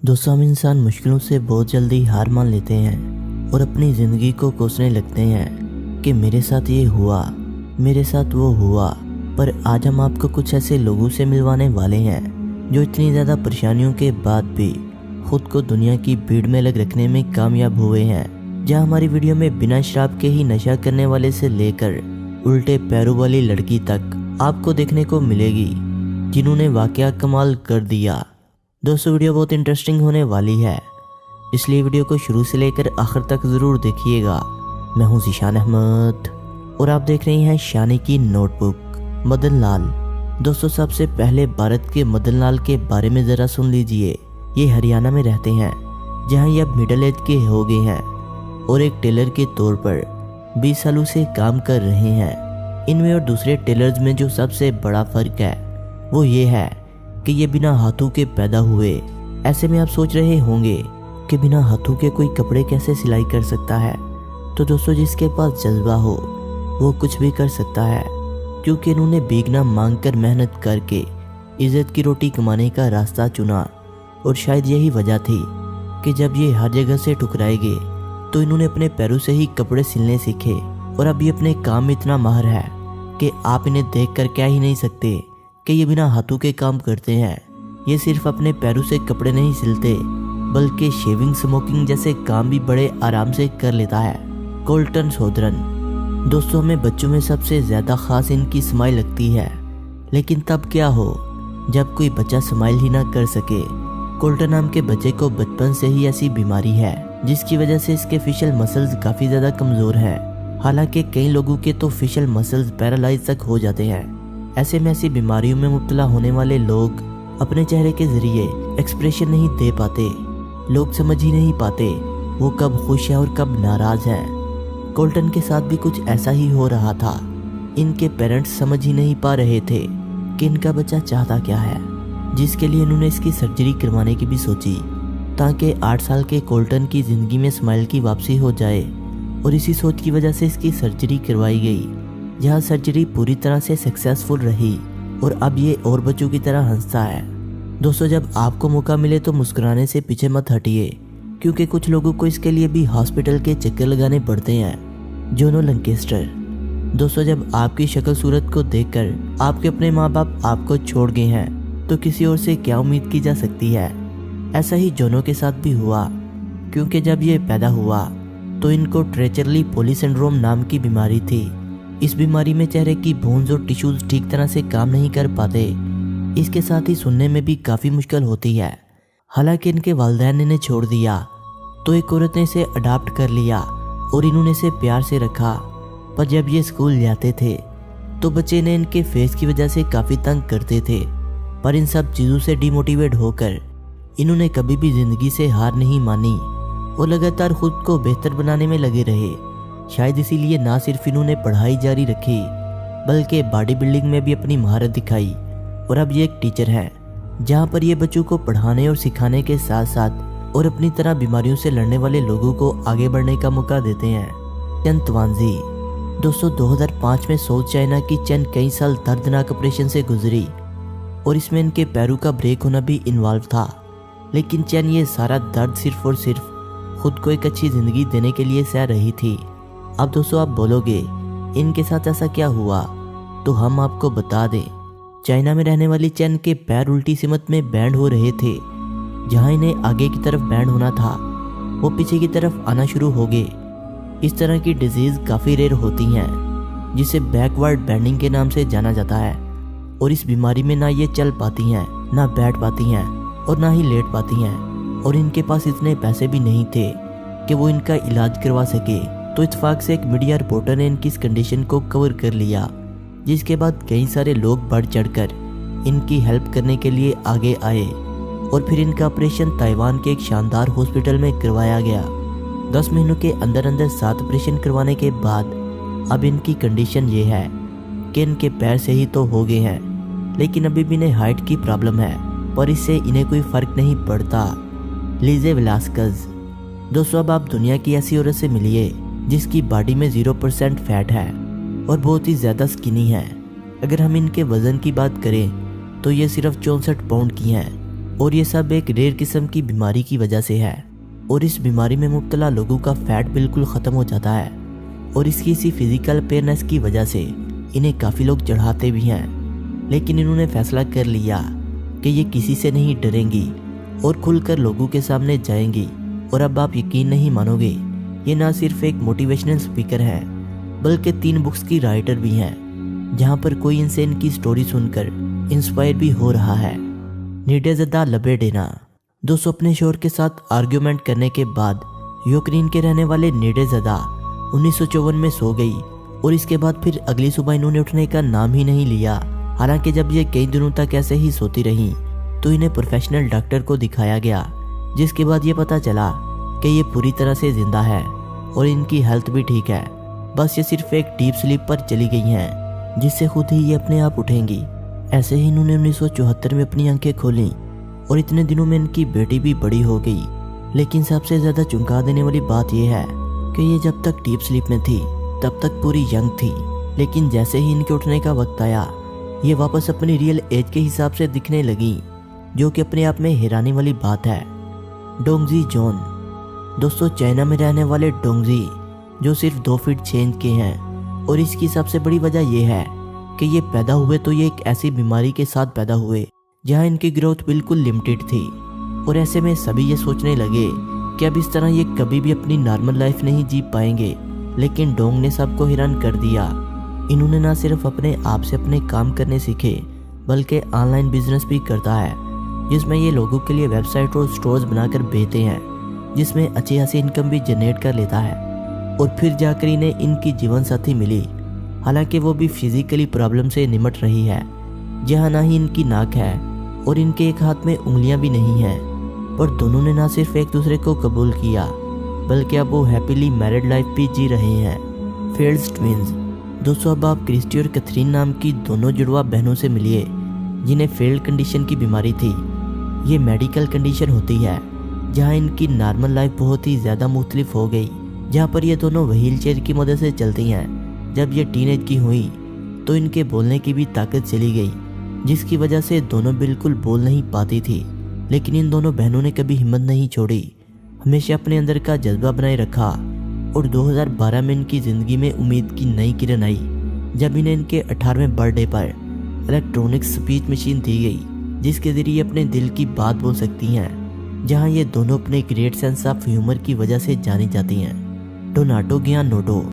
दोस्तों, हम इंसान मुश्किलों से बहुत जल्दी हार मान लेते हैं और अपनी ज़िंदगी को कोसने लगते हैं कि मेरे साथ ये हुआ, मेरे साथ वो हुआ। पर आज हम आपको कुछ ऐसे लोगों से मिलवाने वाले हैं जो इतनी ज़्यादा परेशानियों के बाद भी खुद को दुनिया की भीड़ में अलग रखने में कामयाब हुए हैं। जहां हमारी वीडियो में बिना शराब के ही नशा करने वाले से लेकर उल्टे पैरों वाली लड़की तक आपको देखने को मिलेगी जिन्होंने वाकया कमाल कर दिया। दोस्तों, वीडियो बहुत इंटरेस्टिंग होने वाली है, इसलिए वीडियो को शुरू से लेकर आखिर तक ज़रूर देखिएगा। मैं हूं ज़ीशान अहमद और आप देख रहे हैं शानी की नोटबुक। मदन लाल। दोस्तों, सबसे पहले भारत के मदन लाल के बारे में ज़रा सुन लीजिए। ये हरियाणा में रहते हैं, जहां ये अब मिडिल एज के हो गए हैं और एक टेलर के तौर पर 20 सालों से काम कर रहे हैं। इनमें और दूसरे टेलर्स में जो सबसे बड़ा फ़र्क है वो ये है कि ये बिना हाथों के पैदा हुए। ऐसे में आप सोच रहे होंगे कि बिना हाथों के कोई कपड़े कैसे सिलाई कर सकता है। तो दोस्तों, जिसके पास जज्बा हो वो कुछ भी कर सकता है, क्योंकि इन्होंने भीगना मांग कर मेहनत करके इज्जत की रोटी कमाने का रास्ता चुना। और शायद यही वजह थी कि जब ये हर जगह से ठुकराए गए तो इन्होंने अपने पैरों से ही कपड़े सिलने सीखे। और अब ये अपने काम में इतना माहिर है कि आप इन्हें देख कर कह ही नहीं सकते कि ये बिना हाथों के काम करते हैं। ये सिर्फ अपने पैरों से कपड़े नहीं सिलते, बल्कि शेविंग, स्मोकिंग जैसे काम भी बड़े आराम से कर लेता है। कोल्टन सोदरन। दोस्तों, हमें बच्चों में सबसे ज़्यादा खास इनकी स्माइल लगती है, लेकिन तब क्या हो जब कोई बच्चा स्माइल ही ना कर सके। कोल्टन नाम के बच्चे को बचपन से ही ऐसी बीमारी है जिसकी वजह से इसके फेशियल मसल्स काफ़ी ज़्यादा कमज़ोर हैं। हालांकि कई लोगों के तो फेशियल मसल्स पैरालाइज तक हो जाते हैं। ऐसे में ऐसी बीमारियों में मुब्तला होने वाले लोग अपने चेहरे के जरिए एक्सप्रेशन नहीं दे पाते। लोग समझ ही नहीं पाते वो कब खुश है और कब नाराज है। कोल्टन के साथ भी कुछ ऐसा ही हो रहा था। इनके पेरेंट्स समझ ही नहीं पा रहे थे कि इनका बच्चा चाहता क्या है, जिसके लिए इन्होंने इसकी सर्जरी करवाने की भी सोची, ताकि 8 साल के कोल्टन की ज़िंदगी में स्माइल की वापसी हो जाए। और इसी सोच की वजह से इसकी सर्जरी करवाई गई, जहाँ सर्जरी पूरी तरह से सक्सेसफुल रही और अब ये और बच्चों की तरह हंसता है। दोस्तों, जब आपको मौका मिले तो मुस्कुराने से पीछे मत हटिए, क्योंकि कुछ लोगों को इसके लिए भी हॉस्पिटल के चक्कर लगाने पड़ते हैं। जोनो लंकेस्टर। दोस्तों, जब आपकी शक्ल सूरत को देखकर आपके अपने माँ बाप आपको छोड़ गए हैं तो किसी और से क्या उम्मीद की जा सकती है। ऐसा ही जोनो के साथ भी हुआ, क्योंकि जब ये पैदा हुआ तो इनको ट्रेचरली पोली सिंड्रोम नाम की बीमारी थी। इस बीमारी में चेहरे की बोन्स और टिश्यूज ठीक तरह से काम नहीं कर पाते। इसके साथ ही सुनने में भी काफ़ी मुश्किल होती है। हालांकि इनके वालिदैन ने इन्हें छोड़ दिया तो एक औरत ने इसे अडॉप्ट कर लिया और इन्होंने इसे प्यार से रखा। पर जब ये स्कूल जाते थे तो बच्चे ने इनके फेस की वजह से काफ़ी तंग करते थे। पर इन सब चीज़ों से डिमोटिवेट होकर इन्होंने कभी भी ज़िंदगी से हार नहीं मानी और लगातार खुद को बेहतर बनाने में लगे रहे। शायद इसीलिए ना सिर्फ इन्होंने पढ़ाई जारी रखी, बल्कि बॉडी बिल्डिंग में भी अपनी महारत दिखाई। और अब ये एक टीचर हैं, जहां पर ये बच्चों को पढ़ाने और सिखाने के साथ साथ और अपनी तरह बीमारियों से लड़ने वाले लोगों को आगे बढ़ने का मौका देते हैं। चेन तवांजी। दोस्तों, 2005 में साउथ चाइना की चेन कई साल दर्दनाक ऑपरेशन से गुजरी और इसमें इनके पैरों का ब्रेक होना भी इन्वॉल्व था। लेकिन चेन ये सारा दर्द सिर्फ और सिर्फ खुद को एक अच्छी ज़िंदगी देने के लिए सह रही थी। अब दोस्तों, आप बोलोगे इनके साथ ऐसा क्या हुआ, तो हम आपको बता दें। चाइना में रहने वाली चेन के पैर उल्टी सिमत में बैंड हो रहे थे। जहां इन्हें आगे की तरफ बैंड होना था वो पीछे की तरफ आना शुरू हो गए। इस तरह की डिजीज़ काफ़ी रेयर होती हैं, जिसे बैकवर्ड बैंडिंग के नाम से जाना जाता है। और इस बीमारी में ना ये चल पाती हैं, ना बैठ पाती हैं और ना ही लेट पाती हैं। और इनके पास इतने पैसे भी नहीं थे कि वो इनका इलाज करवा सके। तो इत्तेफाक से एक मीडिया रिपोर्टर ने इनकी इस कंडीशन को कवर कर लिया, जिसके बाद कई सारे लोग बढ़ चढ़कर इनकी हेल्प करने के लिए आगे आए और फिर इनका ऑपरेशन ताइवान के एक शानदार हॉस्पिटल में करवाया गया। 10 महीनों के अंदर अंदर 7 ऑपरेशन करवाने के बाद अब इनकी कंडीशन ये है कि इनके पैर से ही तो हो गए हैं, लेकिन अभी भी इन्हें हाइट की प्रॉब्लम है, पर इससे इन्हें कोई फ़र्क नहीं पड़ता। लीजे वेलास्कज। दोस्तों, अब आप दुनिया की ऐसी औरत से मिलिए जिसकी बॉडी में 0% फैट है और बहुत ही ज़्यादा स्किनी है। अगर हम इनके वज़न की बात करें तो ये सिर्फ 64 पाउंड की हैं और ये सब एक रेयर किस्म की बीमारी की वजह से है। और इस बीमारी में मुब्तला लोगों का फैट बिल्कुल ख़त्म हो जाता है और इसकी इसी फिजिकल अपेयरनेस की वजह से इन्हें काफ़ी लोग चढ़ाते भी हैं। लेकिन इन्होंने फैसला कर लिया कि ये किसी से नहीं डरेंगी और खुलकर लोगों के सामने जाएंगी। और अब आप यकीन नहीं मानोगे, ये ना सिर्फ एक मोटिवेशनल स्पीकर है बल्कि 3 बुक्स की राइटर भी हैं, जहां पर कोई इनसे इनकी स्टोरी सुनकर इंस्पायर भी हो रहा है। नीडेज़दा लबेडेना दोस्तों, अपने शोहर के साथ आर्ग्यूमेंट करने के बाद यूक्रेन के रहने वाले नीडेज़दा 1954 में सो गई और इसके बाद फिर अगली सुबह इन्होंने उठने का नाम ही नहीं लिया। हालांकि जब ये कई दिनों तक ऐसे ही सोती रहीं तो इन्हें प्रोफेशनल डॉक्टर को दिखाया गया, जिसके बाद ये पता चला कि ये पूरी तरह से जिंदा है और इनकी हेल्थ भी ठीक है। बस ये सिर्फ एक डीप स्लीप पर चली गई हैं, जिससे खुद ही ये अपने आप उठेंगी। ऐसे ही इन्होंने 1974 में अपनी आंखें खोलीं और इतने दिनों में इनकी बेटी भी बड़ी हो गई। लेकिन सबसे ज़्यादा चौंका देने वाली बात यह है कि ये जब तक डीप स्लीप में थी तब तक पूरी यंग थी, लेकिन जैसे ही इनके उठने का वक्त आया ये वापस अपनी रियल एज के हिसाब से दिखने लगी, जो कि अपने आप में हैरानी वाली बात है। डोंगजी जॉन दोस्तों, चाइना में रहने वाले डोंगजी जो सिर्फ 2 फीट 6 इंच के हैं और इसकी सबसे बड़ी वजह यह है कि ये पैदा हुए तो ये एक ऐसी बीमारी के साथ पैदा हुए जहां इनकी ग्रोथ बिल्कुल लिमिटेड थी। और ऐसे में सभी ये सोचने लगे कि अब इस तरह ये कभी भी अपनी नॉर्मल लाइफ नहीं जी पाएंगे। लेकिन डोंग ने सबको हैरान कर दिया। इन्होंने ना सिर्फ अपने आप से अपने काम करने सीखे बल्कि ऑनलाइन बिजनेस भी करता है, जिसमें ये लोगों के लिए वेबसाइट और स्टोर्स बनाकर बेचते हैं, जिसमें अच्छी खासी इनकम भी जनरेट कर लेता है। और फिर जाकर इन्हें इनकी जीवन साथी मिली, हालांकि वो भी फिजिकली प्रॉब्लम से निमट रही है, जहाँ ना ही इनकी नाक है और इनके एक हाथ में उंगलियां भी नहीं हैं। पर दोनों ने ना सिर्फ एक दूसरे को कबूल किया बल्कि अब वो हैप्पीली मैरिड लाइफ भी जी रहे हैं। फेल्स ट्विंस दोस्तों, अब आप क्रिस्टी और कैथरीन नाम की दोनों जुड़वा बहनों से मिलिए जिन्हें फेल्ड कंडीशन की बीमारी थी। ये मेडिकल कंडीशन होती है जहां इनकी नॉर्मल लाइफ बहुत ही ज़्यादा मुख्तलिफ हो गई, जहां पर ये दोनों व्हील चेयर की मदद से चलती हैं। जब ये टीनेज की हुई तो इनके बोलने की भी ताकत चली गई, जिसकी वजह से दोनों बिल्कुल बोल नहीं पाती थी। लेकिन इन दोनों बहनों ने कभी हिम्मत नहीं छोड़ी, हमेशा अपने अंदर का जज्बा बनाए रखा। और 2012 में इनकी ज़िंदगी में उम्मीद की नई किरण आई, जब इन्हें इनके 18वें बर्थडे पर इलेक्ट्रॉनिक स्पीच मशीन दी गई, जिसके ज़रिए अपने दिल की बात बोल सकती हैं, जहां ये दोनों अपने ग्रेट सेंस ऑफ ह्यूमर की वजह से जानी जाती हैं। डोनाटो गियानोटो